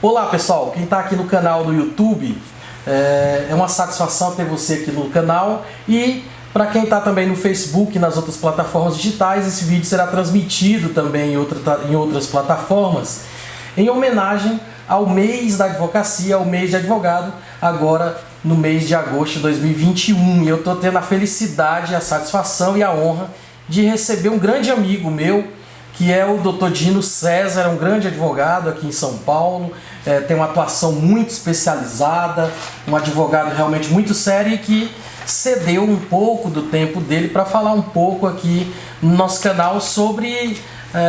Olá pessoal, quem está aqui no canal do YouTube, é uma satisfação ter você aqui no canal. E para quem está também no Facebook e nas outras plataformas digitais, esse vídeo será transmitido também em outras plataformas, em homenagem ao mês da advocacia, ao mês de advogado, agora no mês de agosto de 2021. E eu estou tendo a felicidade, a satisfação e a honra de receber um grande amigo meu, que é o Dr. Dino César, é um grande advogado aqui em São Paulo, tem uma atuação muito especializada, um advogado realmente muito sério e que cedeu um pouco do tempo dele para falar um pouco aqui no nosso canal sobre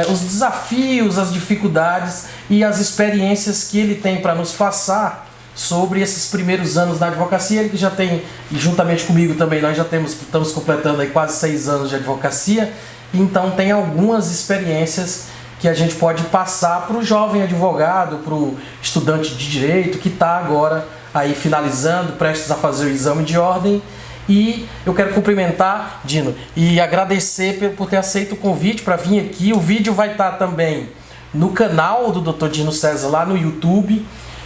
os desafios, as dificuldades e as experiências que ele tem para nos passar sobre esses primeiros anos da advocacia. Ele que já tem, e juntamente comigo também, nós já estamos completando aí quase 6 anos de advocacia, então tem algumas experiências que a gente pode passar para o jovem advogado, para o estudante de direito que está agora aí finalizando, prestes a fazer o exame de ordem. E eu quero cumprimentar, Dino, e agradecer por ter aceito o convite para vir aqui. O vídeo vai estar também no canal do Dr. Dino César, lá no YouTube.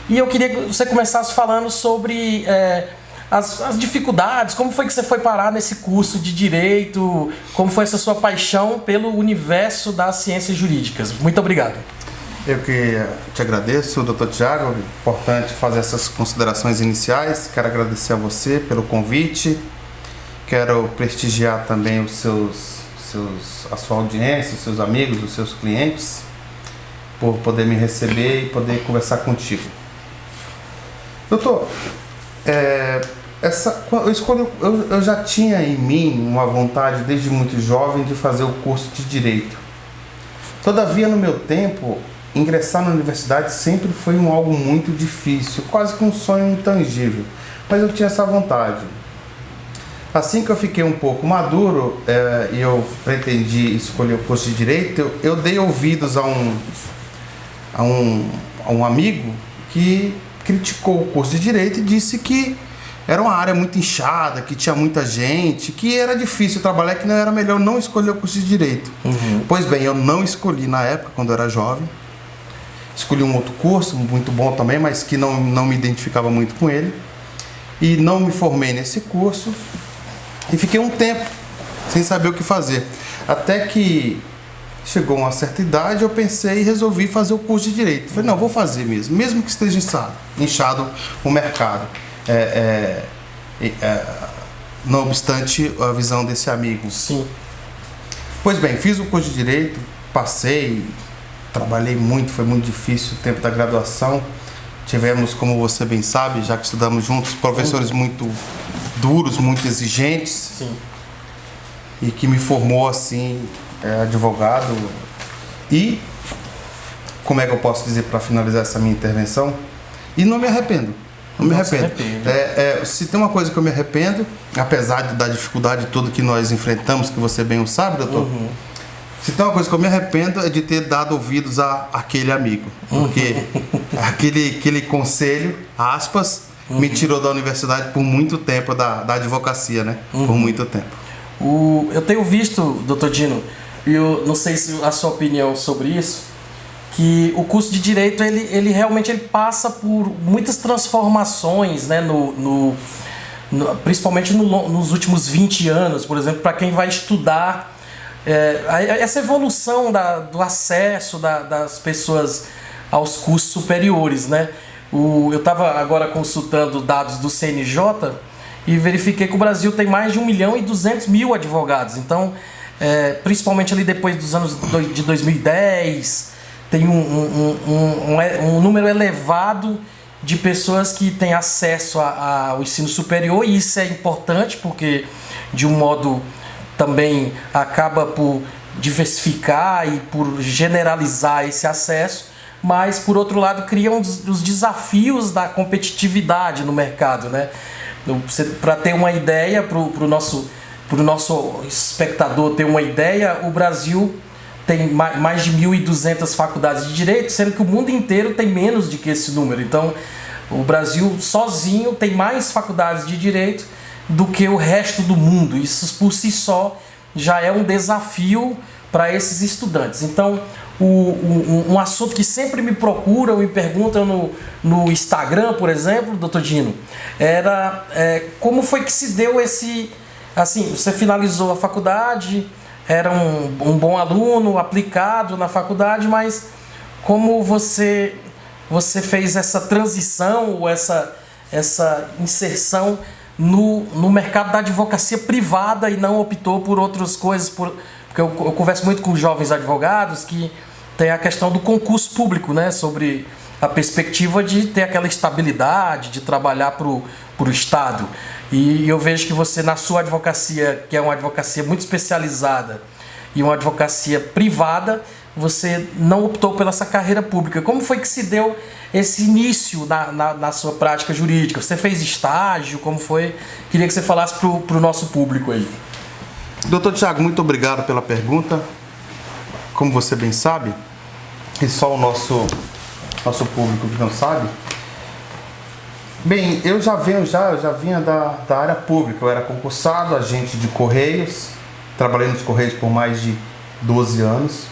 E eu queria que você começasse falando sobre as dificuldades, como foi que você foi parar nesse curso de Direito, como foi essa sua paixão pelo universo das ciências jurídicas. Muito obrigado. Eu que te agradeço, Dr. Tiago, é importante fazer essas considerações iniciais. Quero agradecer a você pelo convite, quero prestigiar também a sua audiência, os seus amigos, os seus clientes, por poder me receber e poder conversar contigo. Doutor, eu já tinha em mim uma vontade desde muito jovem de fazer o curso de Direito. Todavia, no meu tempo, ingressar na universidade sempre foi algo muito difícil, quase que um sonho intangível, mas eu tinha essa vontade. Assim que eu fiquei um pouco maduro e eu pretendi escolher o curso de Direito, eu dei ouvidos a um amigo que criticou o curso de Direito e disse que era uma área muito inchada, que tinha muita gente, que era difícil trabalhar, que não era melhor não escolher o curso de Direito. Pois bem, eu não escolhi na época, quando eu era jovem. Escolhi um outro curso, muito bom também, mas que não me identificava muito com ele. E não me formei nesse curso. E fiquei um tempo sem saber o que fazer. Até que chegou uma certa idade, eu pensei e resolvi fazer o curso de Direito. Falei, não, vou fazer mesmo que esteja inchado o mercado. Não obstante a visão desse amigo. Sim. Pois bem, fiz o curso de Direito, passei, trabalhei muito, foi muito difícil o tempo da graduação. Tivemos, como você bem sabe, já que estudamos juntos, professores muito duros, muito exigentes. Sim. E que me formou assim, advogado. E, como é que eu posso dizer para finalizar essa minha intervenção? E não me arrependo. Não me arrependo. Se tem uma coisa que eu me arrependo, apesar da dificuldade toda que nós enfrentamos, que você bem o sabe, doutor, se tem uma coisa que eu me arrependo é de ter dado ouvidos àquele amigo. Porque aquele conselho, aspas, me tirou da universidade por muito tempo, da advocacia, né? Por muito tempo. Eu tenho visto, Dr. Dino, e eu não sei se a sua opinião sobre isso, que o curso de Direito, ele realmente passa por muitas transformações, né, principalmente nos últimos 20 anos, por exemplo, para quem vai estudar, essa evolução do acesso das pessoas aos cursos superiores, né? Eu estava agora consultando dados do CNJ e verifiquei que o Brasil tem mais de 1.200.000 advogados. Então, principalmente ali depois dos anos de 2010, tem um número elevado de pessoas que têm acesso ao ensino superior, e isso é importante porque, de um modo, também acaba por diversificar e por generalizar esse acesso, mas, por outro lado, criam os desafios da competitividade no mercado, né? Para ter uma ideia, para o nosso espectador ter uma ideia, o Brasil tem mais de 1.200 faculdades de Direito, sendo que o mundo inteiro tem menos do que esse número. Então, o Brasil sozinho tem mais faculdades de Direito do que o resto do mundo. Isso, por si só, já é um desafio para esses estudantes. Então, um assunto que sempre me procuram, me perguntam no Instagram, por exemplo, doutor Dino, era como foi que se deu esse... Assim, você finalizou a faculdade, era um bom aluno, aplicado na faculdade, mas como você fez essa transição, ou essa inserção no mercado da advocacia privada e não optou por outras coisas, porque eu converso muito com jovens advogados que tem a questão do concurso público, né, sobre a perspectiva de ter aquela estabilidade, de trabalhar para o Estado. E eu vejo que você, na sua advocacia, que é uma advocacia muito especializada, e uma advocacia privada, você não optou pela essa carreira pública. Como foi que se deu esse início na sua prática jurídica? Você fez estágio? Como foi? Queria que você falasse para o nosso público aí. Doutor Tiago, muito obrigado pela pergunta. Como você bem sabe, e só o nosso público que não sabe, bem, eu já vinha da área pública. Eu era concursado, agente de Correios, trabalhei nos Correios por mais de 12 anos.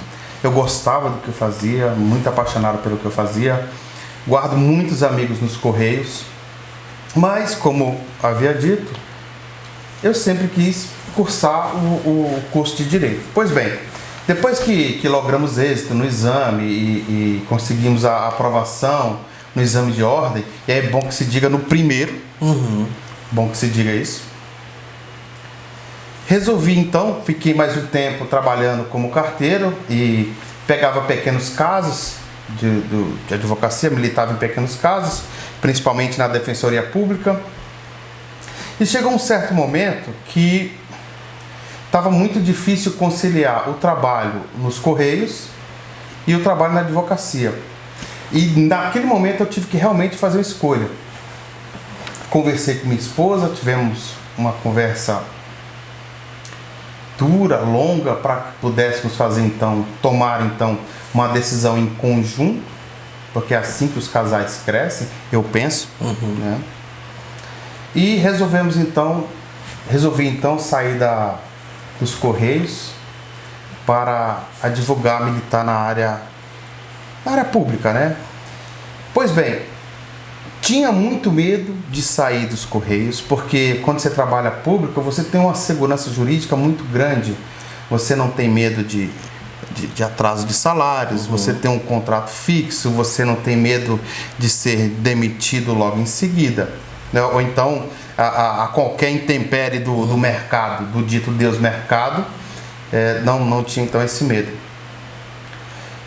Eu gostava do que eu fazia, muito apaixonado pelo que eu fazia. Guardo muitos amigos nos Correios. Mas, como havia dito, eu sempre quis cursar o curso de Direito. Pois bem, depois que logramos êxito no exame e conseguimos a aprovação no exame de ordem, e é bom que se diga no primeiro, bom que se diga isso, resolvi então, fiquei mais um tempo trabalhando como carteiro e pegava pequenos casos de advocacia, militava em pequenos casos, principalmente na Defensoria Pública. E chegou um certo momento que estava muito difícil conciliar o trabalho nos Correios e o trabalho na advocacia. E naquele momento eu tive que realmente fazer uma escolha. Conversei com minha esposa, tivemos uma conversa dura, longa, para que pudéssemos tomar uma decisão em conjunto, porque é assim que os casais crescem, eu penso, né? E resolvi então sair dos Correios para advogar, militar na área pública, né? Pois bem, tinha muito medo de sair dos Correios, porque quando você trabalha público, você tem uma segurança jurídica muito grande. Você não tem medo de atraso de salários, você tem um contrato fixo, você não tem medo de ser demitido logo em seguida, né? Ou então a qualquer intempérie do mercado, do dito Deus mercado, não tinha então esse medo.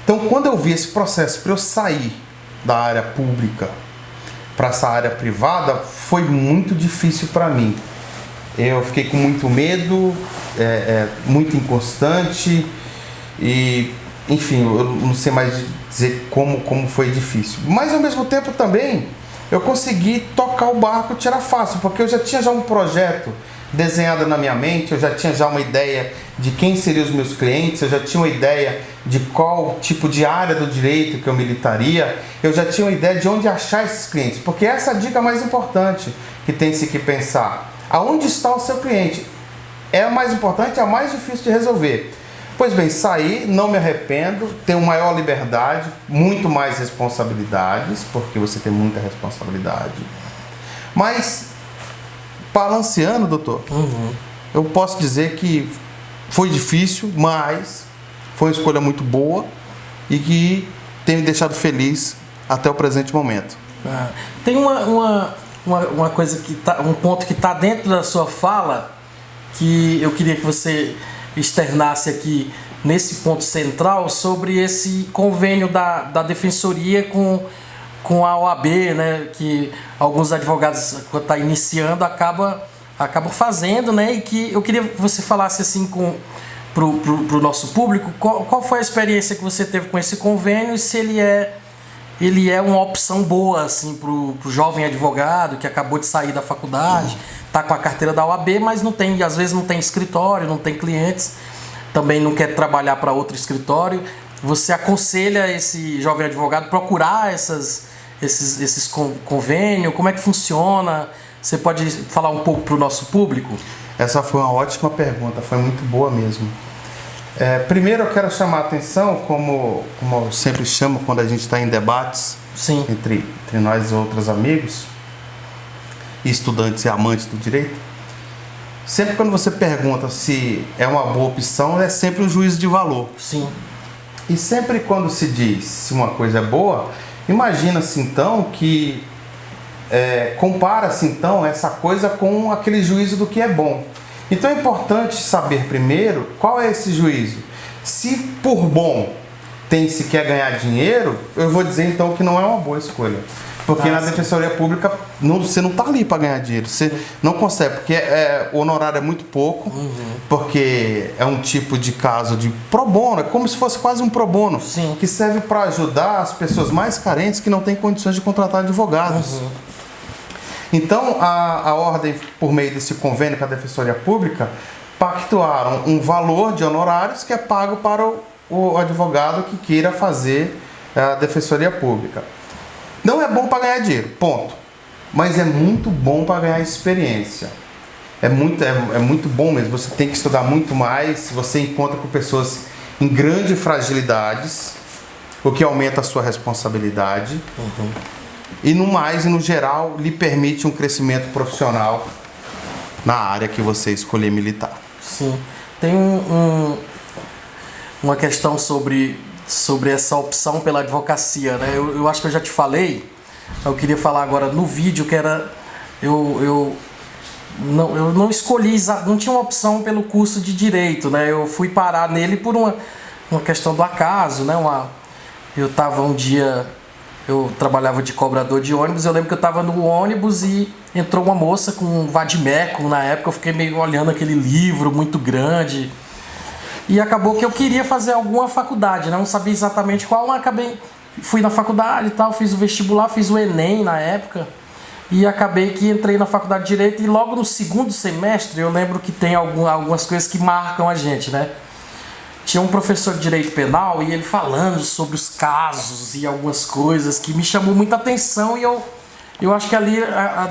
Então, quando eu vi esse processo para eu sair da área pública para essa área privada, foi muito difícil para mim. Eu fiquei com muito medo, muito inconstante e, enfim, eu não sei mais dizer como foi difícil. Mas, ao mesmo tempo, também, eu consegui tocar o barco, tirar fácil, porque eu já tinha um projeto desenhado na minha mente, eu já tinha uma ideia de quem seriam os meus clientes, eu já tinha uma ideia de qual tipo de área do direito que eu militaria, eu já tinha uma ideia de onde achar esses clientes, porque essa é a dica mais importante que tem-se que pensar. Aonde está o seu cliente? É a mais importante, é a mais difícil de resolver. Pois bem, saí, não me arrependo, tenho maior liberdade, muito mais responsabilidades, porque você tem muita responsabilidade. Mas, balanceando, doutor, eu posso dizer que foi difícil, mas foi uma escolha muito boa e que tem me deixado feliz até o presente momento. Tem uma coisa um ponto que está dentro da sua fala que eu queria que você externasse aqui nesse ponto central sobre esse convênio da Defensoria com a OAB, né, que alguns advogados, quando está iniciando, acabam fazendo, né, e que eu queria que você falasse assim pro nosso público qual foi a experiência que você teve com esse convênio e se ele é uma opção boa assim pro jovem advogado que acabou de sair da faculdade, está com a carteira da OAB, mas às vezes não tem escritório, não tem clientes, também não quer trabalhar para outro escritório. Você aconselha esse jovem advogado a procurar esses convênios? Como é que funciona? Você pode falar um pouco para o nosso público? Essa foi uma ótima pergunta, foi muito boa mesmo. Primeiro eu quero chamar a atenção, como eu sempre chamo quando a gente está em debates Sim. entre nós e outros amigos, estudantes e amantes do direito, sempre quando você pergunta se é uma boa opção, é sempre um juízo de valor. Sim. E sempre quando se diz se uma coisa é boa, imagina-se então que compara-se então essa coisa com aquele juízo do que é bom. Então é importante saber primeiro qual é esse juízo. Se por bom se quer ganhar dinheiro, eu vou dizer então que não é uma boa escolha. Porque na Defensoria Pública você não está ali para ganhar dinheiro, você não consegue, porque o honorário é muito pouco, porque é um tipo de caso de pro bono, é como se fosse quase um pro bono, Sim. que serve para ajudar as pessoas mais carentes que não têm condições de contratar advogados. Então, a ordem, por meio desse convênio com a Defensoria Pública, pactuaram um valor de honorários que é pago para o advogado que queira fazer a Defensoria Pública. Não é bom para ganhar dinheiro, ponto. Mas é muito bom para ganhar experiência. É muito bom mesmo. Você tem que estudar muito mais. Você encontra com pessoas em grandes fragilidades, o que aumenta a sua responsabilidade. E no geral, lhe permite um crescimento profissional na área que você escolher militar. Sim. Tem uma questão sobre essa opção pela advocacia, né? Eu acho que eu já te falei, eu queria falar agora no vídeo, que era... Eu não escolhi, não tinha uma opção pelo curso de Direito, né? Eu fui parar nele por uma questão do acaso, né? Eu estava um dia... Eu trabalhava de cobrador de ônibus, eu lembro que eu estava no ônibus e entrou uma moça com um vade-mecum, na época eu fiquei meio olhando aquele livro muito grande e acabou que eu queria fazer alguma faculdade, né? Não sabia exatamente qual, mas fui na faculdade e tal, fiz o vestibular, fiz o Enem na época e acabei que entrei na faculdade de Direito e logo no segundo semestre eu lembro que tem algumas coisas que marcam a gente, né? Tinha um professor de Direito Penal e ele falando sobre os casos e algumas coisas que me chamou muita atenção e eu acho que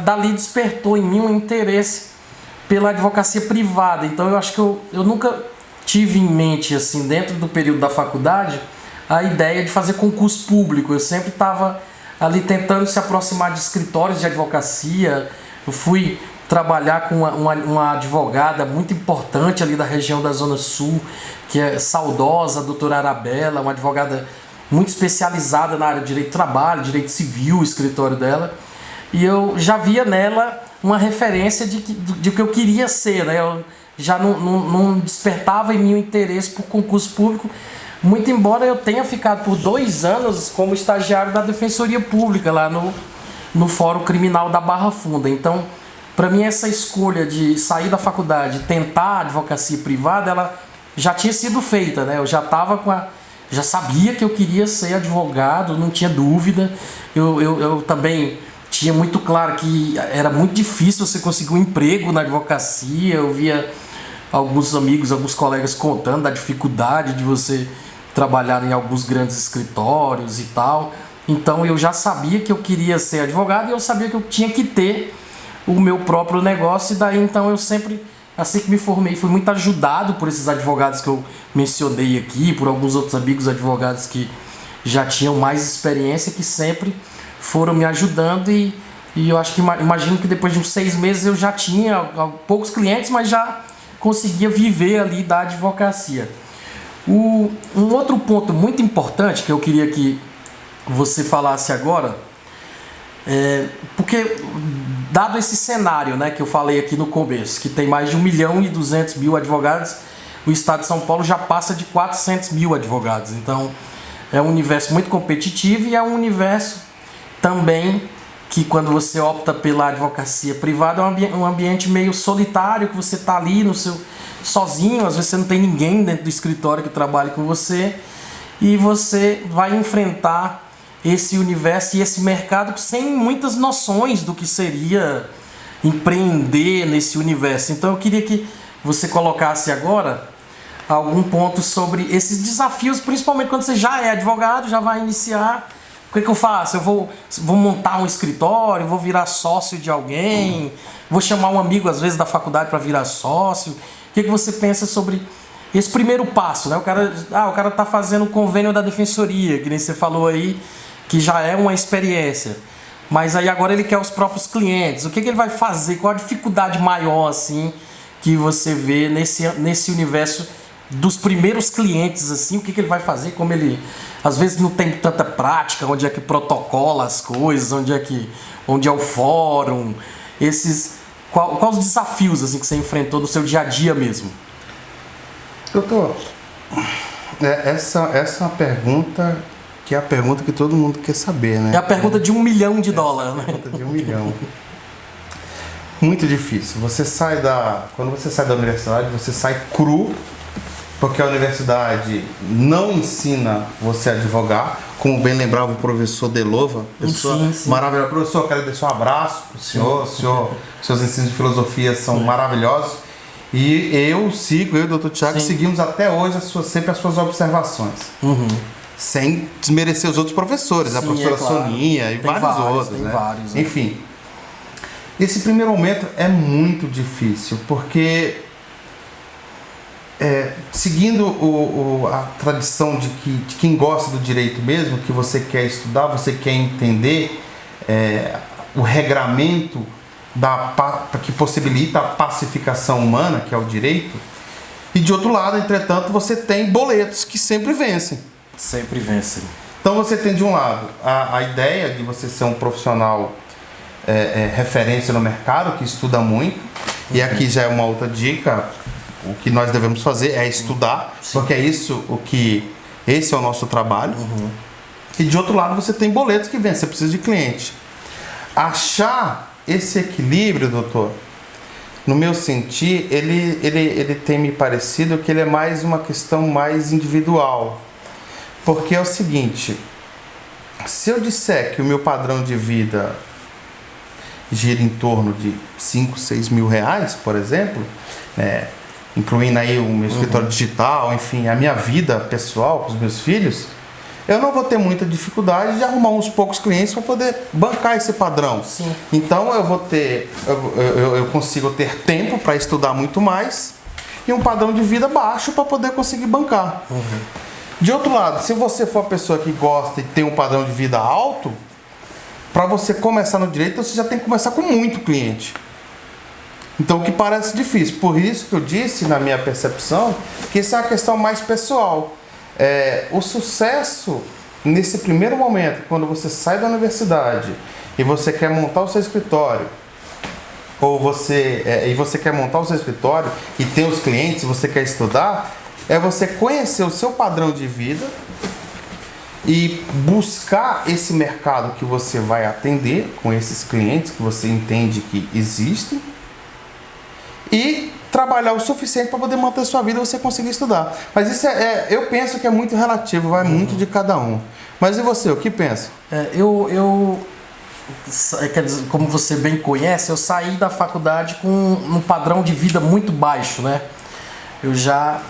dali despertou em mim um interesse pela advocacia privada. Então eu acho que eu nunca tive em mente, assim, dentro do período da faculdade, a ideia de fazer concurso público. Eu sempre estava ali tentando se aproximar de escritórios de advocacia. Eu fui trabalhar com uma advogada muito importante ali da região da Zona Sul, que é saudosa, a doutora Arabella, uma advogada muito especializada na área de direito do trabalho, direito civil, o escritório dela. E eu já via nela uma referência de que eu queria ser, né? Eu já não despertava em mim o interesse por concurso público, muito embora eu tenha ficado por 2 anos como estagiário da Defensoria Pública, lá no Fórum Criminal da Barra Funda. Então, para mim, essa escolha de sair da faculdade e tentar a advocacia privada, ela já tinha sido feita, né? Eu já já sabia que eu queria ser advogado, não tinha dúvida. Eu também tinha muito claro que era muito difícil você conseguir um emprego na advocacia. Eu via alguns amigos, alguns colegas contando da dificuldade de você trabalhar em alguns grandes escritórios e tal. Então eu já sabia que eu queria ser advogado e eu sabia que eu tinha que ter o meu próprio negócio. E daí então eu sempre, assim que me formei, fui muito ajudado por esses advogados que eu mencionei aqui, por alguns outros amigos advogados que já tinham mais experiência, que sempre foram me ajudando e eu acho que, imagino que depois de uns 6 meses eu já tinha poucos clientes, mas já conseguia viver ali da advocacia. Um outro ponto muito importante que eu queria que você falasse agora, porque dado esse cenário, né, que eu falei aqui no começo, que tem mais de 1.200.000 advogados, o estado de São Paulo já passa de 400.000 advogados. Então é um universo muito competitivo e é um universo também que, quando você opta pela advocacia privada, é um ambiente meio solitário, que você está ali sozinho, às vezes você não tem ninguém dentro do escritório que trabalhe com você, e você vai enfrentar esse universo e esse mercado sem muitas noções do que seria empreender nesse universo. Então eu queria que você colocasse agora algum ponto sobre esses desafios, principalmente quando você já é advogado, já vai iniciar. O que eu faço? Eu vou montar um escritório, vou virar sócio de alguém, vou chamar um amigo às vezes da faculdade para virar sócio. O que você pensa sobre esse primeiro passo, né? O cara tá fazendo o convênio da defensoria, que nem você falou aí, que já é uma experiência. Mas aí agora ele quer os próprios clientes. O que ele vai fazer? Qual a dificuldade maior, assim, que você vê nesse universo dos primeiros clientes, assim? O que ele vai fazer? Como ele, às vezes, não tem tanta prática, onde é que protocola as coisas, onde é o fórum, quais os desafios, assim, que você enfrentou no seu dia a dia mesmo? Doutor, essa é uma pergunta que é a pergunta que todo mundo quer saber, né? É a pergunta de $1 milhão, né? É a pergunta de 1 milhão. Muito difícil. Quando você sai da universidade, você sai cru, porque a universidade não ensina você a advogar. Como bem lembrava o professor Delova, pessoa maravilhosa. Professor, quero deixar um abraço para o senhor. Seus ensinos de filosofia são maravilhosos. E eu e o doutor Tiago, seguimos até hoje sempre as suas observações. Sem desmerecer os outros professores, a professora Soninha e vários outros. Né? Vários, enfim, esse primeiro momento é muito difícil, porque seguindo a tradição de quem gosta do direito mesmo, que você quer estudar, você quer entender o regramento que possibilita a pacificação humana, que é o direito, e de outro lado, entretanto, você tem boletos que sempre vencem. Sempre vencem. Então você tem de um lado a ideia de você ser um profissional referência no mercado, que estuda muito, e aqui já é uma outra dica, o que nós devemos fazer é estudar, porque esse é o nosso trabalho. E de outro lado você tem boletos que vencem, você precisa de cliente. Achar esse equilíbrio, doutor, no meu sentir, ele tem me parecido que ele é mais uma questão mais individual. Porque é o seguinte, se eu disser que o meu padrão de vida gira em torno de 5, 6 mil reais, por exemplo, incluindo aí o meu escritório digital, enfim, a minha vida pessoal com os meus filhos, eu não vou ter muita dificuldade de arrumar uns poucos clientes para poder bancar esse padrão. Sim. Então eu consigo ter tempo para estudar muito mais e um padrão de vida baixo para poder conseguir bancar. De outro lado, se você for uma pessoa que gosta e tem um padrão de vida alto, para você começar no direito, você já tem que começar com muito cliente. Então, o que parece difícil. Por isso que eu disse, na minha percepção, que isso é uma questão mais pessoal. O sucesso, nesse primeiro momento, quando você sai da universidade e você quer montar o seu escritório, e você quer montar o seu escritório e tem os clientes, você quer estudar, é você conhecer o seu padrão de vida e buscar esse mercado que você vai atender com esses clientes que você entende que existem e trabalhar o suficiente para poder manter sua vida e você conseguir estudar. Mas isso eu penso que é muito relativo, vai muito de cada um. Mas e você, o que pensa? Quer dizer, como você bem conhece, eu saí da faculdade com um padrão de vida muito baixo, né? Eu já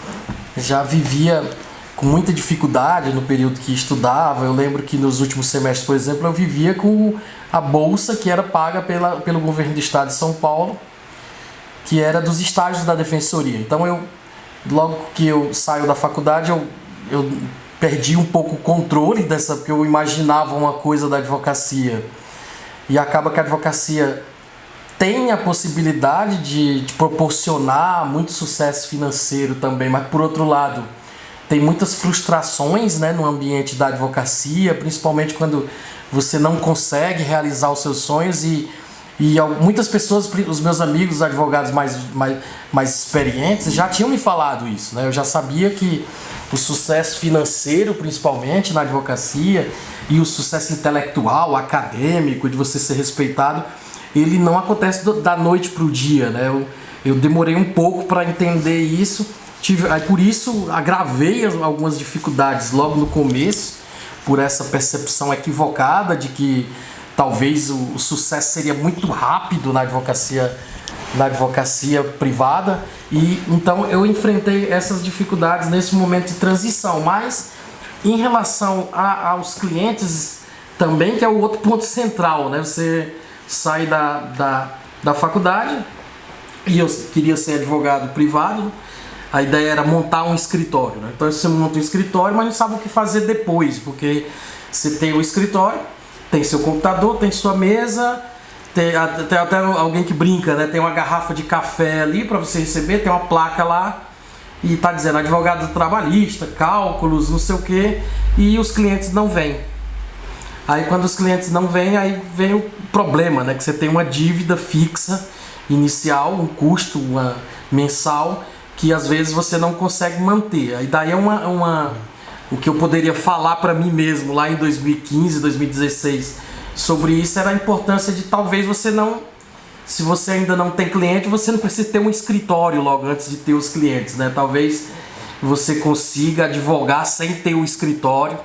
vivia com muita dificuldade no período que estudava. Eu lembro que nos últimos semestres, por exemplo, eu vivia com a bolsa que era paga pelo governo do estado de São Paulo, que era dos estágios da defensoria. Então, logo que eu saio da faculdade, eu perdi um pouco o controle porque eu imaginava uma coisa da advocacia. E acaba que a advocacia tem a possibilidade de proporcionar muito sucesso financeiro também, mas por outro lado tem muitas frustrações, né, no ambiente da advocacia, principalmente quando você não consegue realizar os seus sonhos e muitas pessoas, os meus amigos advogados mais experientes já tinham me falado isso, né? Eu já sabia que o sucesso financeiro, principalmente na advocacia, e o sucesso intelectual, acadêmico, de você ser respeitado, ele não acontece da noite para o dia, né? Eu demorei um pouco para entender isso, por isso agravei algumas dificuldades logo no começo, por essa percepção equivocada de que talvez o sucesso seria muito rápido na advocacia privada, e então eu enfrentei essas dificuldades nesse momento de transição. Mas em relação aos clientes também, que é o outro ponto central, né? Você sai da faculdade e eu queria ser advogado privado, a ideia era montar um escritório, né? Então você monta um escritório, mas não sabe o que fazer depois, porque você tem o escritório, tem seu computador, tem sua mesa, tem até alguém que brinca, né? Tem uma garrafa de café ali para você receber, tem uma placa lá e tá dizendo advogado trabalhista, cálculos, não sei o que, e os clientes não vêm. Aí quando os clientes não vêm, aí vem o problema, né? Que você tem uma dívida fixa inicial, um custo mensal, que às vezes você não consegue manter. Aí daí é o que eu poderia falar para mim mesmo lá em 2015, 2016 sobre isso era a importância de talvez você não, se você ainda não tem cliente, você não precisa ter um escritório logo antes de ter os clientes, né? Talvez você consiga advogar sem ter o escritório,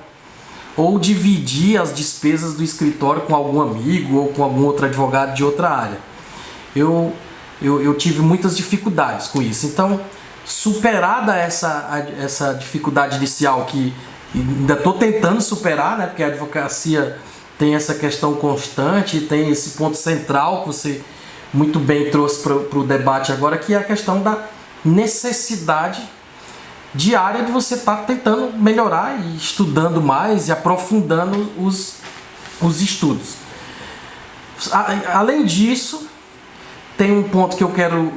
ou dividir as despesas do escritório com algum amigo ou com algum outro advogado de outra área. Eu tive muitas dificuldades com isso. Então, superada essa dificuldade inicial, que ainda estou tentando superar, né? Porque a advocacia tem essa questão constante, tem esse ponto central que você muito bem trouxe para o debate agora, que é a questão da necessidade diária de você estar tentando melhorar e estudando mais e aprofundando os estudos. Além disso, tem um ponto que eu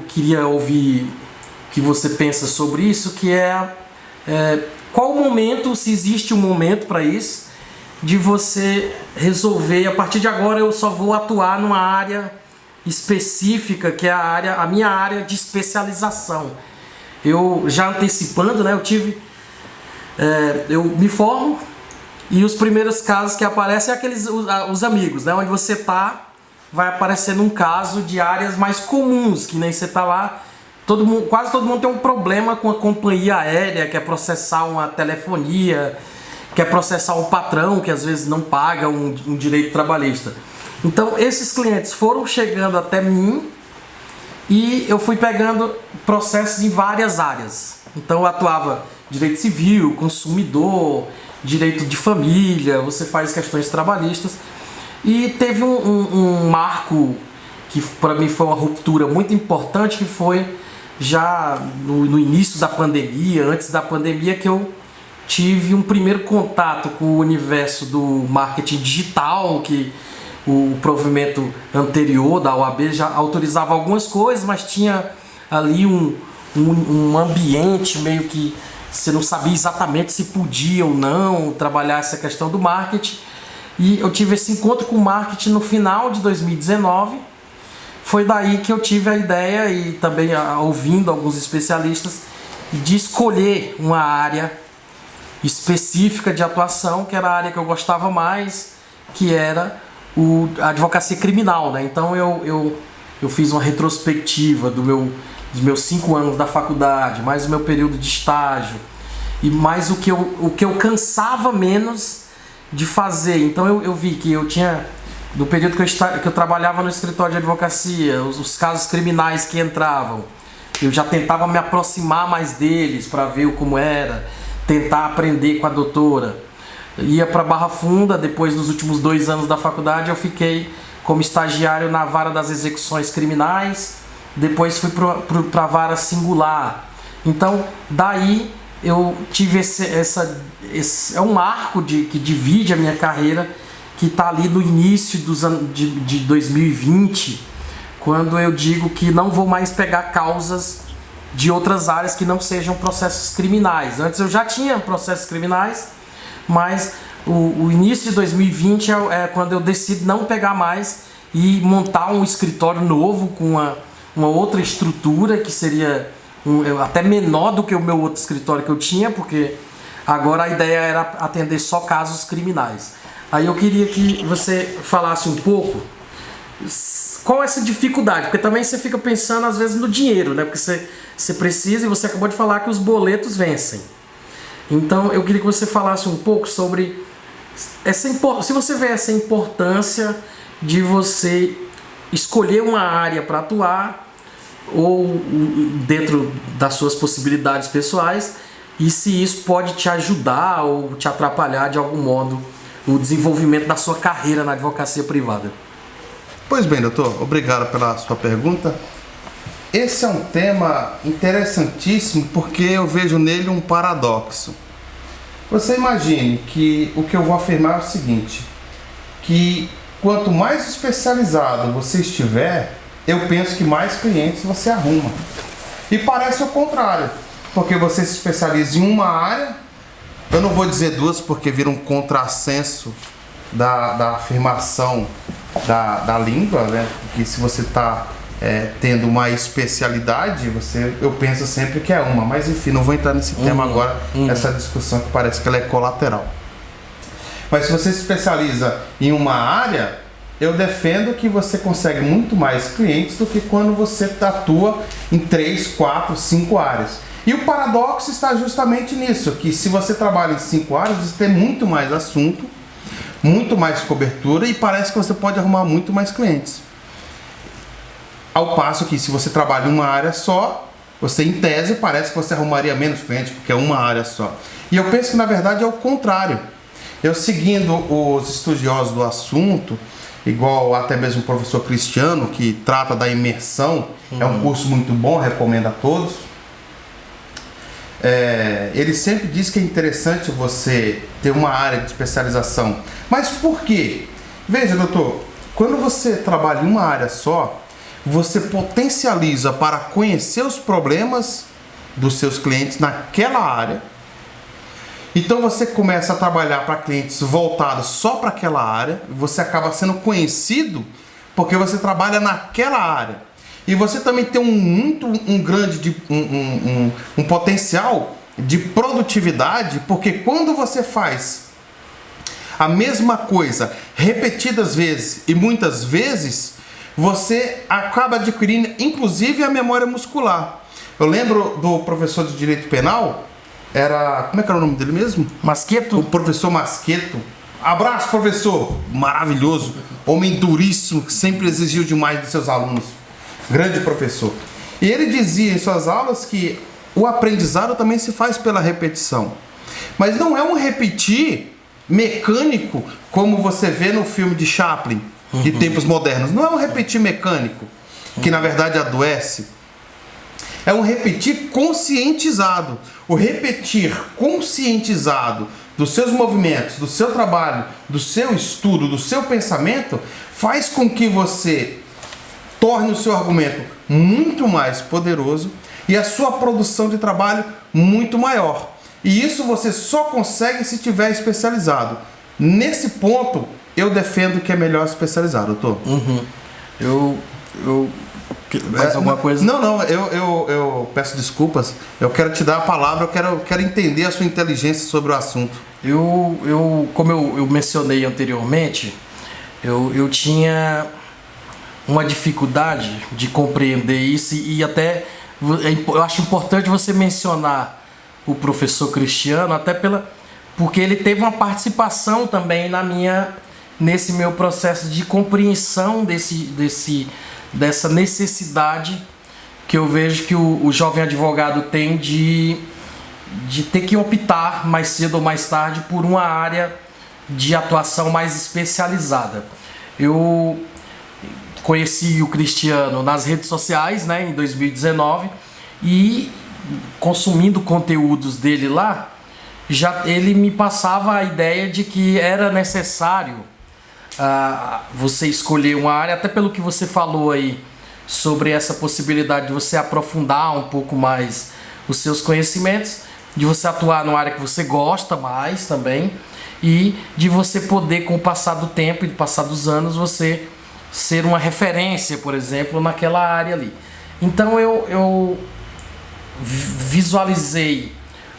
queria ouvir que você pensa sobre isso, que é qual o momento, se existe um momento para isso, de você resolver, a partir de agora eu só vou atuar numa área específica, que é a minha área de especialização. Eu já antecipando, né, eu me formo e os primeiros casos que aparecem é os amigos, né, onde você vai aparecendo um caso de áreas mais comuns, que nem você está lá, quase todo mundo tem um problema com a companhia aérea, quer processar uma telefonia, quer processar um patrão que às vezes não paga um direito trabalhista. Então esses clientes foram chegando até mim e eu fui pegando processos em várias áreas. Então eu atuava direito civil, consumidor, direito de família, você faz questões trabalhistas. E teve um marco que para mim foi uma ruptura muito importante, que foi já no início da pandemia, antes da pandemia, que eu tive um primeiro contato com o universo do marketing digital, que o provimento anterior da OAB já autorizava algumas coisas, mas tinha ali um ambiente meio que você não sabia exatamente se podia ou não trabalhar essa questão do marketing. E eu tive esse encontro com o marketing no final de 2019. Foi daí que eu tive a ideia, e também ouvindo alguns especialistas, de escolher uma área específica de atuação, que era a área que eu gostava mais, que era a advocacia criminal, né? Então eu fiz uma retrospectiva dos meus 5 anos da faculdade, mais o meu período de estágio, e mais o que eu cansava menos de fazer. Então eu vi que eu tinha, no período que eu trabalhava no escritório de advocacia, os casos criminais que entravam, eu já tentava me aproximar mais deles para ver como era, tentar aprender com a doutora. Ia para Barra Funda, depois dos últimos 2 anos da faculdade eu fiquei como estagiário na vara das execuções criminais, depois fui para a vara singular. Então daí eu tive esse é um marco que divide a minha carreira, que está ali no início de 2020, quando eu digo que não vou mais pegar causas de outras áreas que não sejam processos criminais. Antes eu já tinha processos criminais, mas o início de 2020 é quando eu decido não pegar mais e montar um escritório novo com uma outra estrutura, que seria até menor do que o meu outro escritório que eu tinha, porque agora a ideia era atender só casos criminais. Aí eu queria que você falasse um pouco qual é essa dificuldade, porque também você fica pensando às vezes no dinheiro, né? Porque você precisa, e você acabou de falar que os boletos vencem. Então eu queria que você falasse um pouco sobre se você vê essa importância de você escolher uma área para atuar, ou dentro das suas possibilidades pessoais, e se isso pode te ajudar ou te atrapalhar de algum modo o desenvolvimento da sua carreira na advocacia privada. Pois bem, doutor, obrigado pela sua pergunta. esse é um tema interessantíssimo porque eu vejo nele um paradoxo. Você imagine que o que eu vou afirmar é o seguinte, que quanto mais especializado você estiver, eu penso que mais clientes você arruma. E parece o contrário, porque você se especializa em uma área, eu não vou dizer duas porque vira um contrassenso da afirmação da língua, né? Porque se você está tendo uma especialidade, eu penso sempre que é uma, mas enfim, não vou entrar nesse tema agora, essa discussão que parece que ela é colateral. Mas se você se especializa em uma área, eu defendo que você consegue muito mais clientes do que quando você atua em 3, 4, 5 áreas. E o paradoxo está justamente nisso, que se você trabalha em 5 áreas, você tem muito mais assunto, muito mais cobertura e parece que você pode arrumar muito mais clientes. Ao passo que se você trabalha em uma área só, você em tese parece que você arrumaria menos clientes, porque é uma área só. E eu penso que na verdade é o contrário. Eu seguindo os estudiosos do assunto, igual até mesmo o professor Cristiano, que trata da imersão, é um curso muito bom, recomendo a todos. Ele sempre diz que é interessante você ter uma área de especialização. Mas por quê? Veja, doutor, quando você trabalha em uma área só, você potencializa para conhecer os problemas dos seus clientes naquela área. Então você começa a trabalhar para clientes voltados só para aquela área, você acaba sendo conhecido porque você trabalha naquela área. E você também tem um grande potencial de produtividade, porque quando você faz a mesma coisa repetidas vezes e muitas vezes, você acaba adquirindo inclusive a memória muscular. Eu lembro do professor de Direito Penal, como é que era o nome dele mesmo? Masqueto. O professor Masqueto. Abraço, professor! Maravilhoso, homem duríssimo, que sempre exigiu demais dos seus alunos. Grande professor. E ele dizia em suas aulas que o aprendizado também se faz pela repetição. Mas não é um repetir mecânico, como você vê no filme de Chaplin, de tempos modernos. Não é um repetir mecânico, que na verdade adoece. É um repetir conscientizado. O repetir conscientizado dos seus movimentos, do seu trabalho, do seu estudo, do seu pensamento, faz com que você torne o seu argumento muito mais poderoso e a sua produção de trabalho muito maior. E isso você só consegue se tiver especializado. Nesse ponto, eu defendo que é melhor especializado, doutor. Mais alguma coisa? Não, eu peço desculpas. Eu quero te dar a palavra, eu quero entender a sua inteligência sobre o assunto. Como eu mencionei anteriormente, eu tinha uma dificuldade de compreender isso e até eu acho importante você mencionar o professor Cristiano, até porque ele teve uma participação também nesse meu processo de compreensão dessa necessidade que eu vejo que o jovem advogado tem de ter que optar mais cedo ou mais tarde por uma área de atuação mais especializada. Eu conheci o Cristiano nas redes sociais, né, em 2019, e consumindo conteúdos dele lá, ele me passava a ideia de que era necessário você escolher uma área, até pelo que você falou aí sobre essa possibilidade de você aprofundar um pouco mais os seus conhecimentos, de você atuar numa área que você gosta mais também, e de você poder, com o passar do tempo e do passar dos anos, você ser uma referência, por exemplo, naquela área ali. Então eu visualizei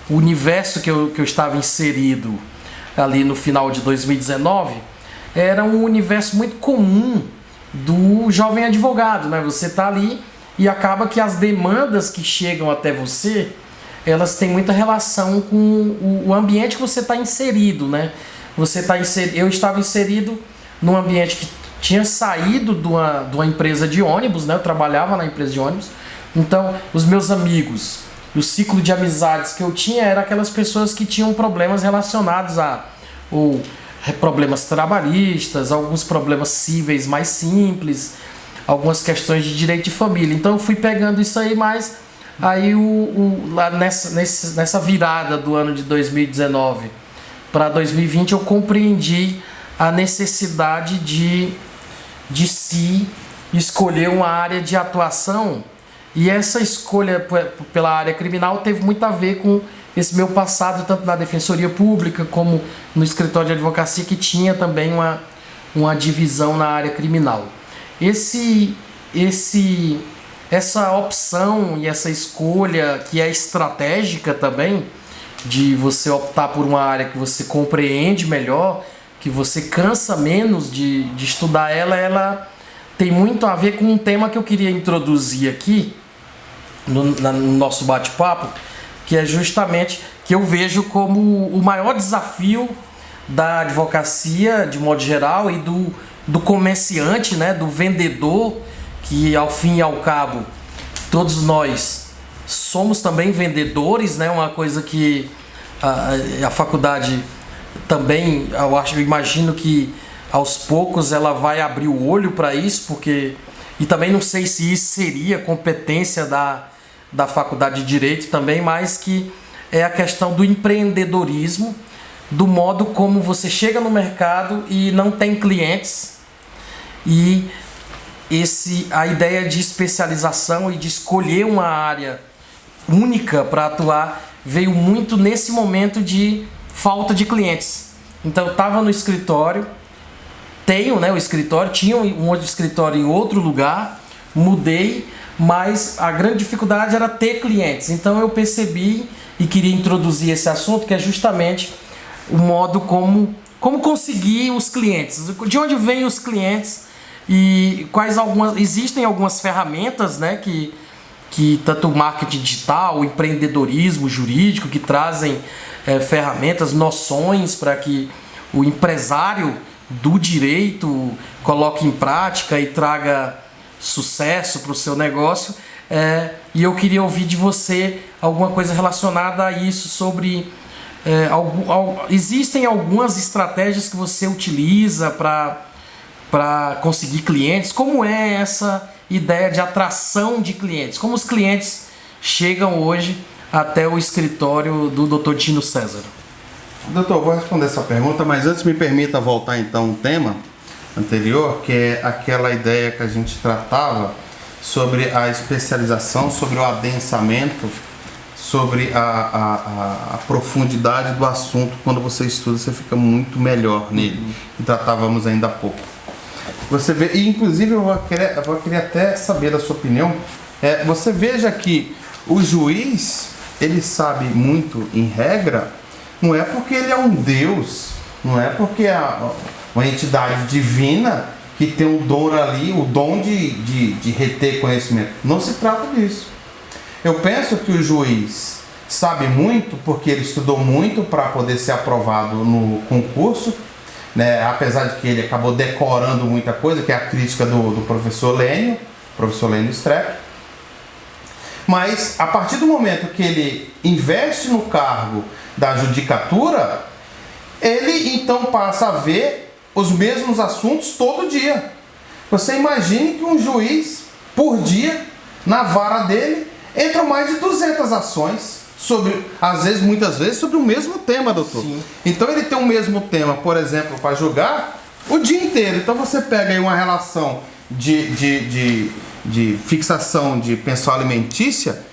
o universo que eu estava inserido ali no final de 2019, era um universo muito comum do jovem advogado, né? Você está ali e acaba que as demandas que chegam até você, elas têm muita relação com o ambiente que você está inserido, né? Eu estava inserido num ambiente que tinha saído de uma empresa de ônibus, né? Eu trabalhava na empresa de ônibus. Então, os meus amigos, o ciclo de amizades que eu tinha era aquelas pessoas que tinham problemas relacionados problemas trabalhistas, alguns problemas cíveis mais simples, algumas questões de direito de família. Então eu fui pegando isso aí, mas aí lá nessa virada do ano de 2019 para 2020 eu compreendi a necessidade de se escolher uma área de atuação, e essa escolha pela área criminal teve muito a ver com esse meu passado, tanto na Defensoria Pública como no escritório de advocacia, que tinha também uma divisão na área criminal. Essa opção e essa escolha, que é estratégica também, de você optar por uma área que você compreende melhor, que você cansa menos de estudar ela tem muito a ver com um tema que eu queria introduzir aqui no nosso bate-papo, que é justamente que eu vejo como o maior desafio da advocacia, de modo geral, e do comerciante, né, do vendedor, que ao fim e ao cabo todos nós somos também vendedores, né, uma coisa que a faculdade também, eu imagino que aos poucos ela vai abrir o olho para isso, porque, e também não sei se isso seria competência da faculdade de Direito também, mas que é a questão do empreendedorismo, do modo como você chega no mercado e não tem clientes, e a ideia de especialização e de escolher uma área única para atuar veio muito nesse momento de falta de clientes. Então eu estava no escritório, o escritório, tinha um outro escritório em outro lugar, mudei, mas a grande dificuldade era ter clientes. Então eu percebi e queria introduzir esse assunto, que é justamente o modo como conseguir os clientes, de onde vêm os clientes e existem algumas ferramentas, né, que tanto o marketing digital, o empreendedorismo jurídico, que trazem ferramentas, noções para que o empresário do direito coloque em prática e traga sucesso para o seu negócio. E eu queria ouvir de você alguma coisa relacionada a isso, sobre existem algumas estratégias que você utiliza para conseguir clientes. Como é essa ideia de atração de clientes? Como os clientes chegam hoje até o escritório do Dr. Dino César? Doutor, vou responder essa pergunta, mas antes me permita voltar então ao tema anterior, que é aquela ideia que a gente tratava sobre a especialização, sobre o adensamento, sobre a profundidade do assunto. Quando você estuda, você fica muito melhor nele. E tratávamos ainda há pouco. Você vê, e inclusive eu vou querer até saber da sua opinião. Você veja que o juiz, ele sabe muito em regra, não é porque ele é um Deus, não é porque é uma entidade divina que tem um dom ali, o dom de reter conhecimento. Não se trata disso. Eu penso que o juiz sabe muito porque ele estudou muito para poder ser aprovado no concurso, né? Apesar de que ele acabou decorando muita coisa, que é a crítica do professor Lênio Streck. Mas a partir do momento que ele investe no cargo da judicatura, ele então passa a ver os mesmos assuntos todo dia. Você imagine que um juiz, por dia, na vara dele, entram mais de 200 ações, muitas vezes, sobre o mesmo tema, doutor. Sim. Então ele tem o mesmo tema, por exemplo, para julgar o dia inteiro. Então você pega aí uma relação de fixação de pensão alimentícia,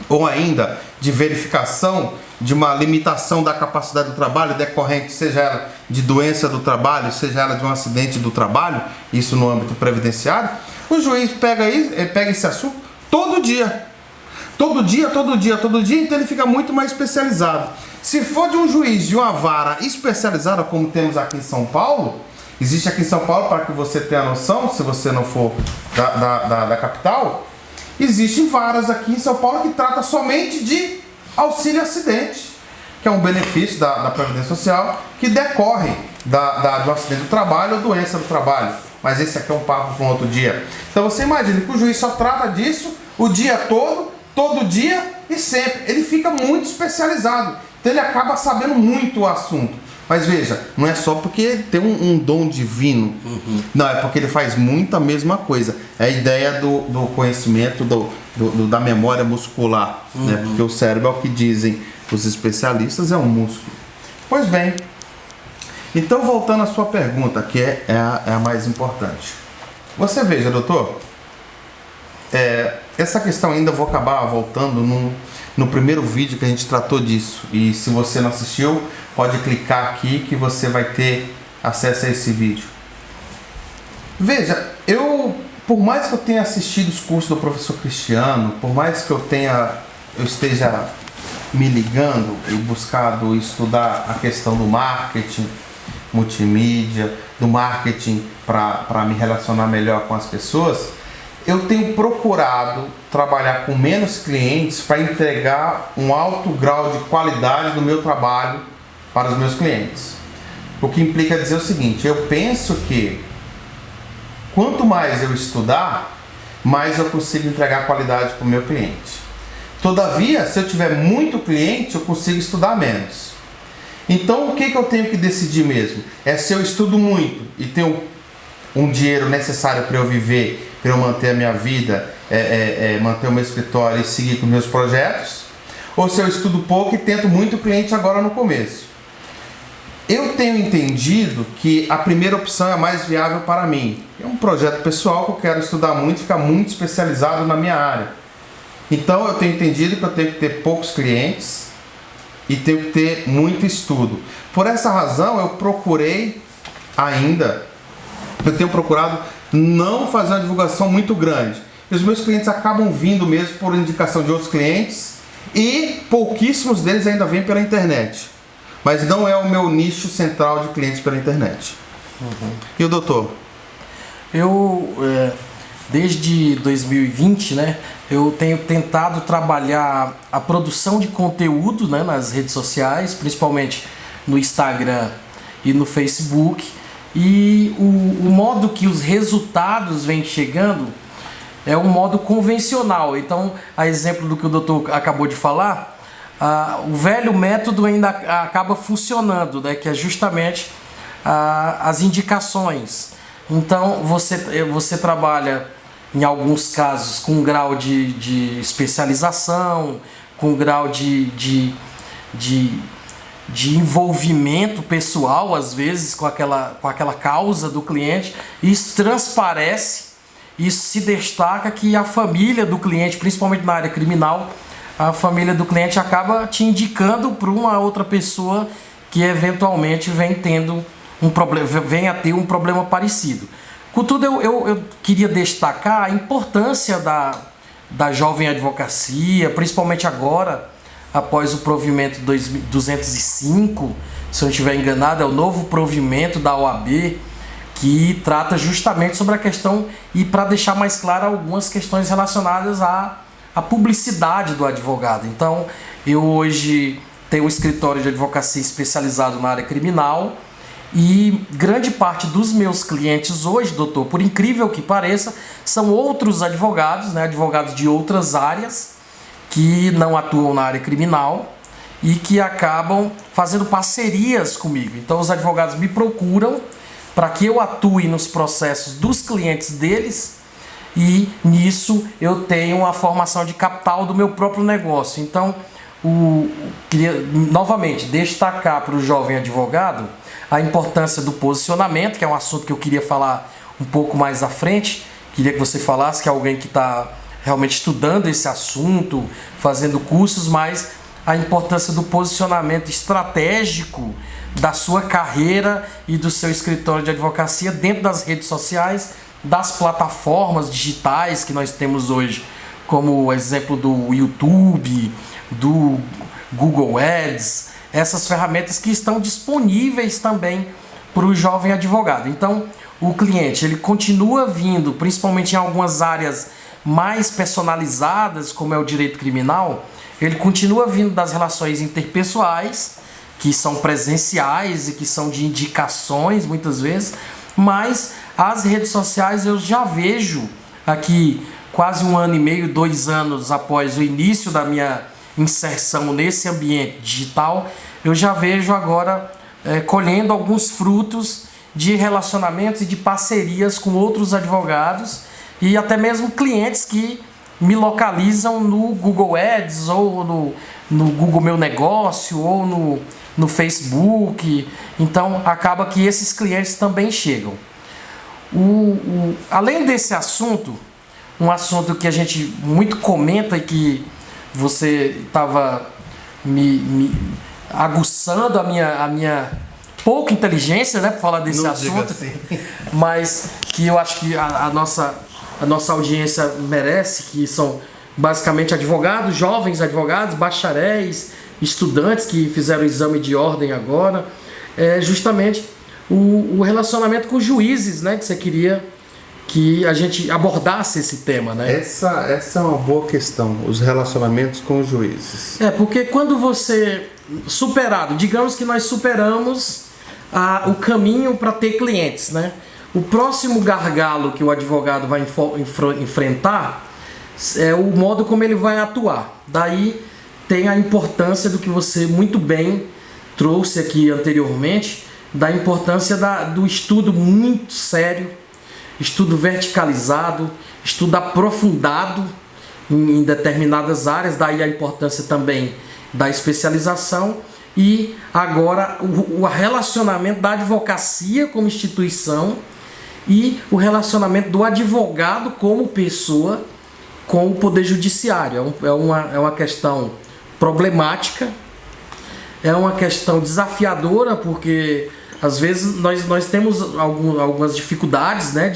ou ainda de verificação de uma limitação da capacidade do trabalho decorrente, seja ela de doença do trabalho, seja ela de um acidente do trabalho, isso no âmbito previdenciário. O juiz pega esse assunto todo dia, então ele fica muito mais especializado. Se for de um juiz de uma vara especializada, como temos aqui em São Paulo, existe aqui em São Paulo, para que você tenha a noção, se você não for da capital, existem varas aqui em São Paulo que tratam somente de auxílio acidente, que é um benefício da Previdência Social que decorre do acidente do trabalho ou doença do trabalho. Mas esse aqui é um papo para um outro dia. Então você imagina que o juiz só trata disso o dia todo dia e sempre. Ele fica muito especializado. Então ele acaba sabendo muito o assunto. Mas veja, não é só porque tem um dom divino. Não, é porque ele faz muito a mesma coisa. É a ideia do conhecimento, da memória muscular. Né? Porque o cérebro, é o que dizem os especialistas, é um músculo. Pois bem, então voltando à sua pergunta, que é a mais importante. Você veja, doutor, essa questão ainda vou acabar voltando no primeiro vídeo que a gente tratou disso. E se você não assistiu, pode clicar aqui que você vai ter acesso a esse vídeo. Veja, por mais que eu tenha assistido os cursos do professor Cristiano, por mais que eu esteja me ligando e buscado estudar a questão do marketing multimídia, do marketing para me relacionar melhor com as pessoas, eu tenho procurado trabalhar com menos clientes para entregar um alto grau de qualidade do meu trabalho para os meus clientes. O que implica dizer o seguinte: eu penso que quanto mais eu estudar, mais eu consigo entregar qualidade para o meu cliente. Todavia, se eu tiver muito cliente, eu consigo estudar menos. Então, o que eu tenho que decidir mesmo? É se eu estudo muito e tenho um dinheiro necessário para eu viver, para eu manter a minha vida, manter o meu escritório e seguir com meus projetos, ou se eu estudo pouco e tento muito cliente agora no começo. Eu tenho entendido que a primeira opção é a mais viável para mim. É um projeto pessoal que eu quero estudar muito, ficar muito especializado na minha área. Então eu tenho entendido que eu tenho que ter poucos clientes e tenho que ter muito estudo. Por essa razão eu tenho procurado não fazer uma divulgação muito grande. E os meus clientes acabam vindo mesmo por indicação de outros clientes e pouquíssimos deles ainda vêm pela internet. Mas não é o meu nicho central de clientes pela internet. E o doutor? Desde 2020, né, eu tenho tentado trabalhar a produção de conteúdo, né, nas redes sociais, principalmente no Instagram e no Facebook. E o modo que os resultados vêm chegando é um modo convencional. Então, a exemplo do que o doutor acabou de falar, o velho método ainda acaba funcionando, né, que é justamente as indicações. Então, você trabalha, em alguns casos, com um grau de especialização, com um grau de envolvimento pessoal, às vezes, com aquela causa do cliente. Isso transparece, isso se destaca, que a família do cliente, principalmente na área criminal, a família do cliente acaba te indicando para uma outra pessoa que eventualmente vem a ter um problema parecido. Contudo, eu queria destacar a importância da jovem advocacia, principalmente agora, após o provimento 205, se eu não estiver enganado, é o novo provimento da OAB, que trata justamente sobre a questão, e para deixar mais claro, algumas questões relacionadas à publicidade do advogado. Então, eu hoje tenho um escritório de advocacia especializado na área criminal, e grande parte dos meus clientes hoje, doutor, por incrível que pareça, são outros advogados, né, advogados de outras áreas, que não atuam na área criminal e que acabam fazendo parcerias comigo. Então os advogados me procuram para que eu atue nos processos dos clientes deles, e nisso eu tenho uma formação de capital do meu próprio negócio. Então, queria novamente destacar para o jovem advogado a importância do posicionamento, que é um assunto que eu queria falar um pouco mais à frente. Queria que você falasse, que é alguém que está realmente estudando esse assunto, fazendo cursos, mas a importância do posicionamento estratégico da sua carreira e do seu escritório de advocacia dentro das redes sociais, das plataformas digitais que nós temos hoje, como o exemplo do YouTube, do Google Ads, essas ferramentas que estão disponíveis também para o jovem advogado. Então, o cliente ele continua vindo, principalmente em algumas áreas mais personalizadas, como é o direito criminal, ele continua vindo das relações interpessoais, que são presenciais e que são de indicações muitas vezes, mas as redes sociais eu já vejo aqui quase 1 ano e meio, 2 anos após o início da minha inserção nesse ambiente digital, eu já vejo agora colhendo alguns frutos de relacionamentos e de parcerias com outros advogados e até mesmo clientes que me localizam no Google Ads ou no Google Meu Negócio ou no Facebook. Então acaba que esses clientes também chegam. Além desse assunto, um assunto que a gente muito comenta e que você estava me aguçando a minha pouca inteligência, né, para falar desse assunto, assim. Mas que eu acho que a nossa audiência merece, que são basicamente advogados, jovens advogados, bacharéis, estudantes que fizeram o exame de ordem agora, é justamente o relacionamento com juízes, né, que você queria que a gente abordasse esse tema, né? Essa é uma boa questão, os relacionamentos com os juízes. Porque quando você superado, digamos que nós superamos o caminho para ter clientes, né? O próximo gargalo que o advogado vai enfrentar é o modo como ele vai atuar. Daí tem a importância do que você muito bem trouxe aqui anteriormente, da importância do estudo muito sério, estudo verticalizado, estudo aprofundado em determinadas áreas, daí a importância também da especialização e agora o relacionamento da advocacia como instituição e o relacionamento do advogado como pessoa com o poder judiciário. É uma questão problemática, é uma questão desafiadora, porque às vezes nós temos algumas dificuldades, né,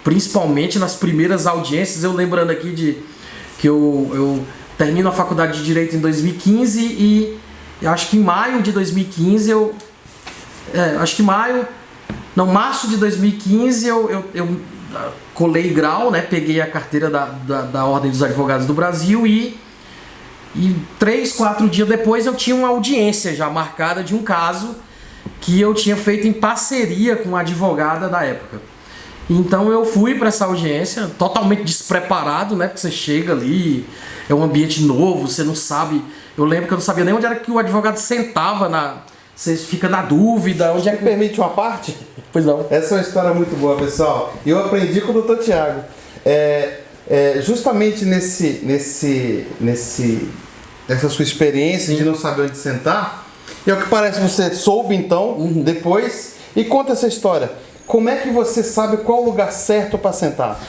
principalmente nas primeiras audiências. Eu lembrando aqui que eu termino a faculdade de Direito em 2015 e acho que em maio de 2015 março de 2015 eu colei grau, né, peguei a carteira da Ordem dos Advogados do Brasil e 3, 4 dias depois eu tinha uma audiência já marcada de um caso que eu tinha feito em parceria com a advogada da época. Então eu fui para essa audiência totalmente despreparado, né? Porque você chega ali, é um ambiente novo, você não sabe. Eu lembro que eu não sabia nem onde era que o advogado sentava, você fica na dúvida. Onde é que... Permite uma parte? Pois não. Essa é uma história muito boa, pessoal. E eu aprendi com o Dr. Tiago. Justamente nessa sua experiência, sim, de não saber onde sentar, e ao que parece você soube então, depois, e conta essa história. Como é que você sabe qual o lugar certo para sentar?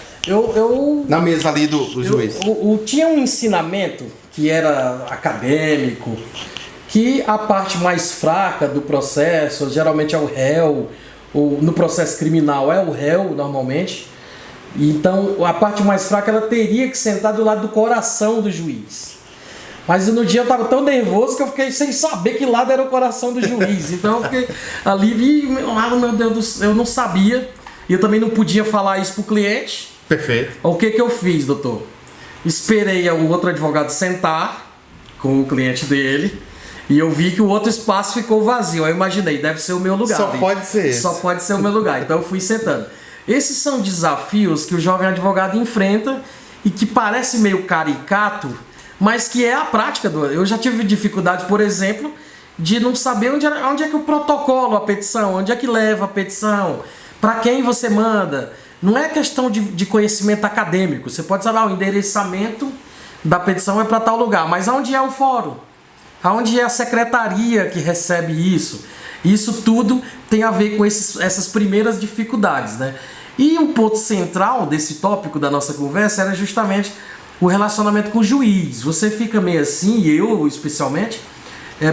Na mesa ali do juiz. Tinha um ensinamento que era acadêmico, que a parte mais fraca do processo, geralmente é o réu, ou no processo criminal é o réu normalmente. Então a parte mais fraca ela teria que sentar do lado do coração do juiz. Mas no dia eu estava tão nervoso que eu fiquei sem saber que lado era o coração do juiz. Então eu fiquei ali, meu Deus do céu, eu não sabia. E eu também não podia falar isso pro cliente. Perfeito. O que eu fiz, doutor? Esperei o outro advogado sentar com o cliente dele e eu vi que o outro espaço ficou vazio. Aí eu imaginei, deve ser o meu lugar. Só pode ser esse. Só pode ser o meu lugar. Então eu fui sentando. Esses são desafios que o jovem advogado enfrenta e que parece meio caricato, mas que é a prática. Eu já tive dificuldade, por exemplo, de não saber onde é que eu protocolo a petição, onde é que leva a petição, para quem você manda. Não é questão de conhecimento acadêmico. Você pode saber, o endereçamento da petição é para tal lugar, mas aonde é o fórum? Aonde é a secretaria que recebe isso? Isso tudo tem a ver com essas primeiras dificuldades, né? E o ponto central desse tópico da nossa conversa era justamente o relacionamento com o juiz. Você fica meio assim, e eu especialmente,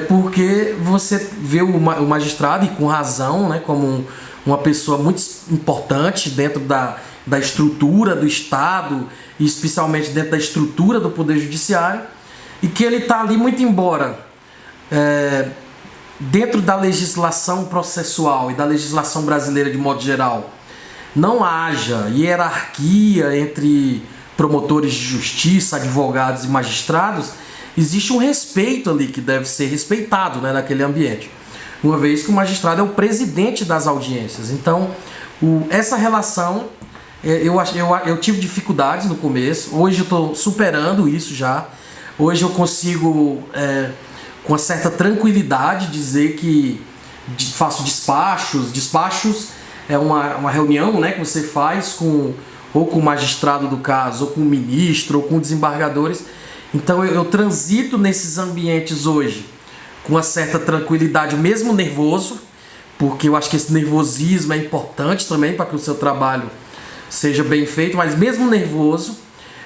porque você vê o magistrado, e com razão, né, como uma pessoa muito importante dentro da estrutura do Estado, e especialmente dentro da estrutura do Poder Judiciário, e que ele está ali muito embora dentro da legislação processual e da legislação brasileira de modo geral, não haja hierarquia entre promotores de justiça, advogados e magistrados, existe um respeito ali que deve ser respeitado, né, naquele ambiente. Uma vez que o magistrado é o presidente das audiências. Então, essa relação, eu tive dificuldades no começo, hoje eu estou superando isso já. Hoje eu consigo, com uma certa tranquilidade, dizer que faço despachos. Despachos é uma reunião, né, que você faz ou com o magistrado do caso, ou com o ministro, ou com desembargadores. Então eu transito nesses ambientes hoje com uma certa tranquilidade, mesmo nervoso, porque eu acho que esse nervosismo é importante também para que o seu trabalho seja bem feito, mas mesmo nervoso,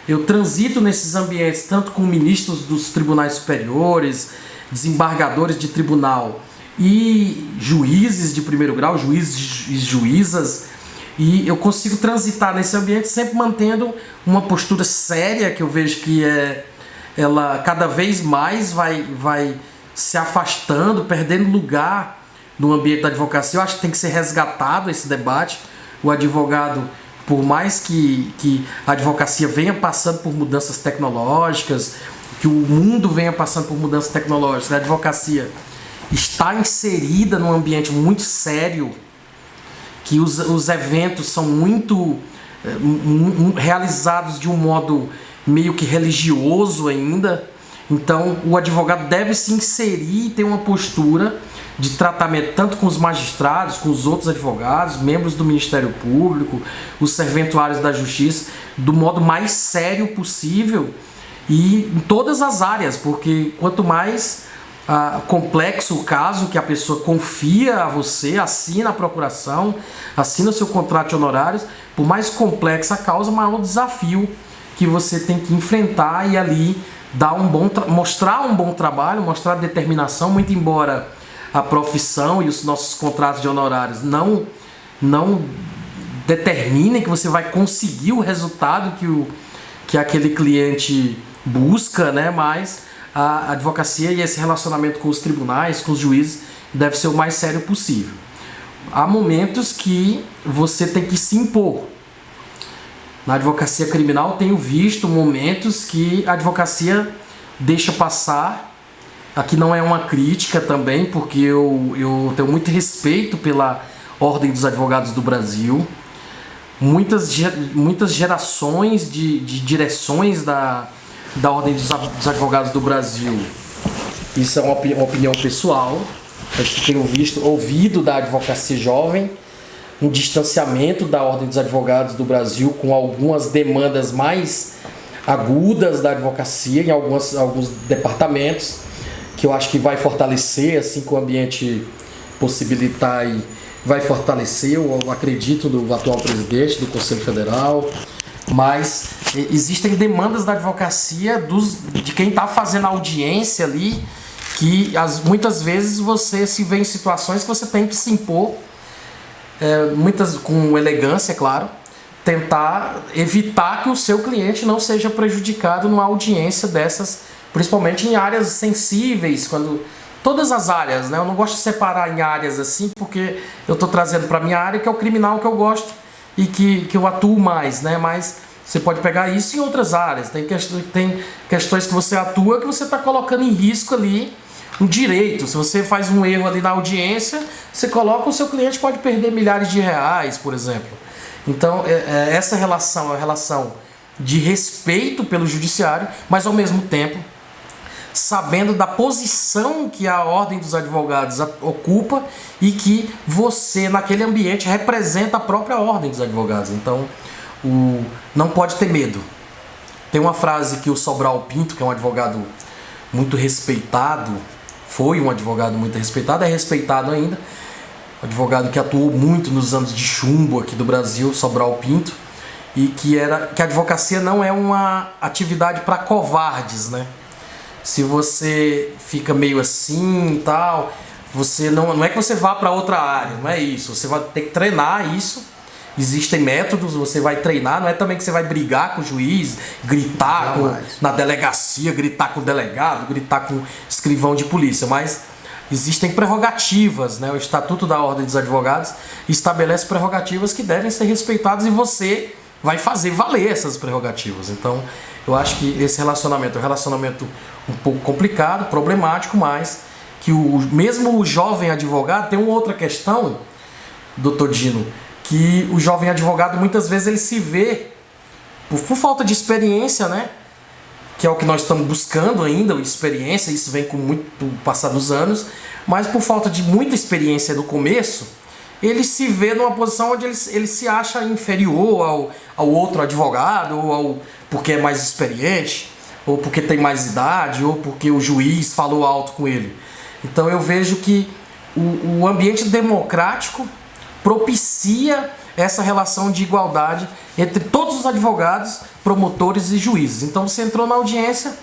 eu transito nesses ambientes tanto com ministros dos tribunais superiores, desembargadores de tribunal e juízes de primeiro grau, juízes e juízas, e eu consigo transitar nesse ambiente sempre mantendo uma postura séria, que eu vejo que ela cada vez mais vai se afastando, perdendo lugar no ambiente da advocacia. Eu acho que tem que ser resgatado esse debate. O advogado, por mais que a advocacia venha passando por mudanças tecnológicas, que o mundo venha passando por mudanças tecnológicas, a advocacia está inserida num ambiente muito sério, que os eventos são muito realizados de um modo meio que religioso ainda. Então o advogado deve se inserir e ter uma postura de tratamento tanto com os magistrados, com os outros advogados, membros do Ministério Público, os serventuários da Justiça, do modo mais sério possível e em todas as áreas, porque quanto mais complexo o caso que a pessoa confia a você, assina a procuração, assina o seu contrato de honorários, por mais complexa a causa, maior o desafio que você tem que enfrentar e ali dar mostrar um bom trabalho, mostrar determinação, muito embora a profissão e os nossos contratos de honorários não determinem que você vai conseguir o resultado que aquele cliente busca, né? Mas a advocacia e esse relacionamento com os tribunais, com os juízes, deve ser o mais sério possível. Há momentos que você tem que se impor. Na advocacia criminal tenho visto momentos que a advocacia deixa passar. Aqui não é uma crítica também, porque eu tenho muito respeito pela Ordem dos Advogados do Brasil. Muitas gerações de direções da Ordem dos Advogados do Brasil. Isso é uma opinião pessoal. Eu tenho ouvido da advocacia jovem um distanciamento da Ordem dos Advogados do Brasil com algumas demandas mais agudas da advocacia em alguns departamentos, que eu acho que vai fortalecer, assim que o ambiente possibilitar, e vai fortalecer, eu acredito, do atual presidente do Conselho Federal. Mas existem demandas da advocacia de quem está fazendo a audiência ali, que muitas vezes você se vê em situações que você tem que se impor, muitas com elegância, claro, tentar evitar que o seu cliente não seja prejudicado numa audiência dessas, principalmente em áreas sensíveis, todas as áreas, né? Eu não gosto de separar em áreas assim, porque eu estou trazendo para a minha área, que é o criminal, que eu gosto e que eu atuo mais, né? Mas você pode pegar isso em outras áreas. Tem questões que você atua que você está colocando em risco ali um direito. Se você faz um erro ali na audiência, você coloca, o seu cliente pode perder milhares de reais, por exemplo. Então, essa relação é uma relação de respeito pelo judiciário, mas ao mesmo tempo sabendo da posição que a Ordem dos Advogados ocupa e que você, naquele ambiente, representa a própria Ordem dos Advogados. Então, não pode ter medo. Tem uma frase que o Sobral Pinto, que é um advogado muito respeitado, foi um advogado muito respeitado, é respeitado ainda, um advogado que atuou muito nos anos de chumbo aqui do Brasil, Sobral Pinto, e que a advocacia não é uma atividade para covardes, né? Se você fica meio assim e tal, você não é que você vá para outra área, não é isso. Você vai ter que treinar isso. Existem métodos, você vai treinar, não é também que você vai brigar com o juiz, gritar na delegacia, gritar com o delegado, gritar com o escrivão de polícia, mas existem prerrogativas, né? O Estatuto da Ordem dos Advogados estabelece prerrogativas que devem ser respeitadas e você vai fazer valer essas prerrogativas. Então, eu acho que esse relacionamento é um relacionamento um pouco complicado, problemático, mas que mesmo o jovem advogado tem uma outra questão, doutor Dino, que o jovem advogado muitas vezes ele se vê, por falta de experiência, né? Que é o que nós estamos buscando ainda, experiência, isso vem com muito passar dos anos, mas por falta de muita experiência no começo, ele se vê numa posição onde ele se acha inferior ao outro advogado, ou porque é mais experiente, ou porque tem mais idade, ou porque o juiz falou alto com ele. Então eu vejo que o ambiente democrático propicia essa relação de igualdade entre todos os advogados, promotores e juízes. Então você entrou na audiência,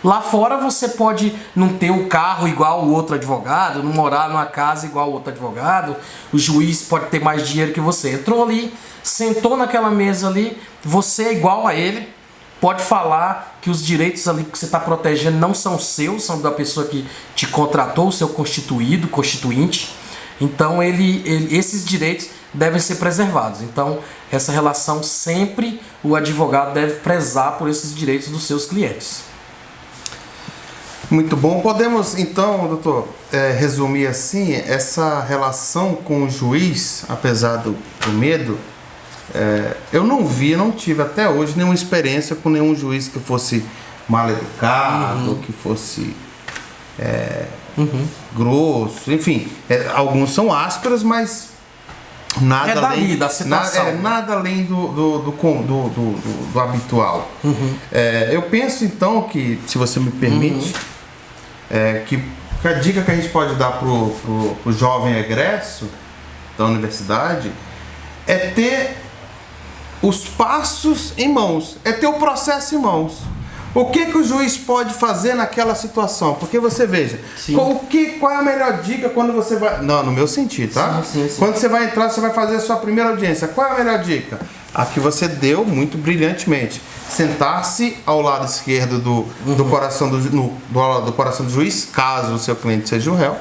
lá fora você pode não ter o carro igual o outro advogado, não morar numa casa igual o outro advogado, o juiz pode ter mais dinheiro que você. Entrou ali, sentou naquela mesa ali, você é igual a ele, pode falar que os direitos ali que você está protegendo não são seus, são da pessoa que te contratou, o seu constituinte. Então esses direitos devem ser preservados. Então essa relação sempre o advogado deve prezar por esses direitos dos seus clientes. Muito bom. Podemos então, doutor, resumir assim, essa relação com o juiz, apesar do medo, eu não tive até hoje nenhuma experiência com nenhum juiz que fosse mal educado, que fosse grosso, enfim, alguns são ásperos, mas nada além da situação. Nada além do habitual. Eu penso então que, se você me permite, que a dica que a gente pode dar pro jovem egresso da universidade é ter os passos em mãos, é ter o processo em mãos. O que o juiz pode fazer naquela situação? Porque você veja, qual é a melhor dica quando você vai... Não, no meu sentido, tá? Sim. Quando você vai entrar, você vai fazer a sua primeira audiência. Qual é a melhor dica? A que você deu muito brilhantemente. Sentar-se ao lado esquerdo do coração do coração do juiz, caso o seu cliente seja o réu.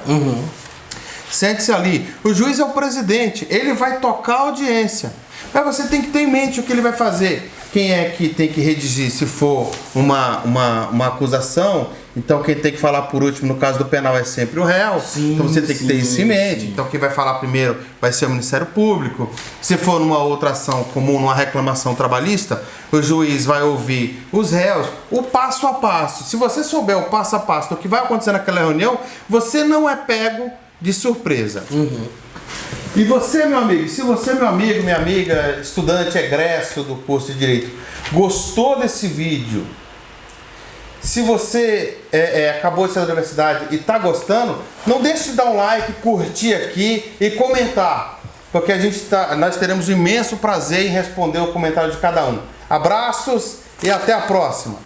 Sente-se ali. O juiz é o presidente, ele vai tocar a audiência. Mas você tem que ter em mente o que ele vai fazer. Quem é que tem que redigir? Se for uma acusação, então quem tem que falar por último no caso do penal é sempre o réu. Então você tem que ter isso em mente. Então quem vai falar primeiro vai ser o Ministério Público. Se for numa outra ação comum, numa reclamação trabalhista, o juiz vai ouvir os réus, o passo a passo. Se você souber o passo a passo do que vai acontecer naquela reunião, você não é pego de surpresa. E você, meu amigo, se você, meu amigo, minha amiga, estudante egresso do curso de Direito, gostou desse vídeo, se você acabou de sair da universidade e está gostando, não deixe de dar um like, curtir aqui e comentar, porque nós teremos um imenso prazer em responder o comentário de cada um. Abraços e até a próxima!